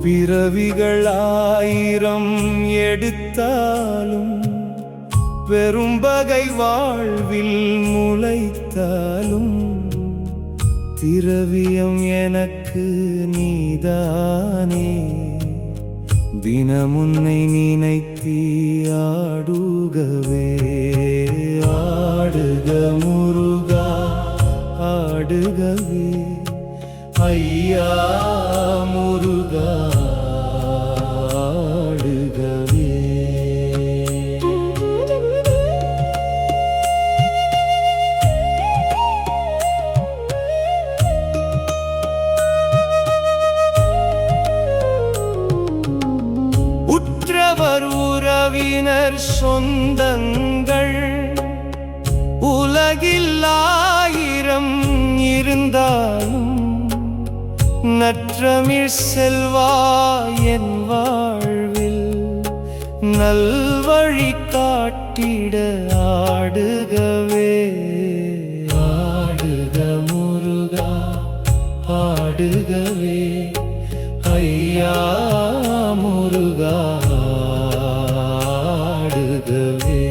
பிறவிகள் 1000 எடுத்தாலும் பெரும்பகை வாழ்வில் முளைத்தாலும் திரவியம் எனக்கு நீதானே. தினமுன்னை நினைத்தி ஆடுகவே ஆடுக முருகா ஆடுகவே ஐயா முருகா ஆடுகவே. உற்றவர் உறவினர் சொந்தங்கள் உலகில் 1000 இருந்தாலும் நற்றமிழ் செல்வா என் வாழ்வில் நல்வழி காட்டிட ஆடுகவே ஆடுக முருகா ஆடுகவே ஐயா முருகா ஆடுகவே.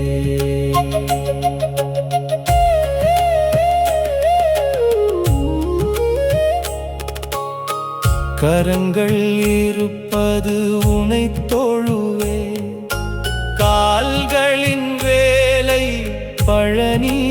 கரங்கள் இருப்பது உனை தொழுவே கால்களின் வேலை பழனி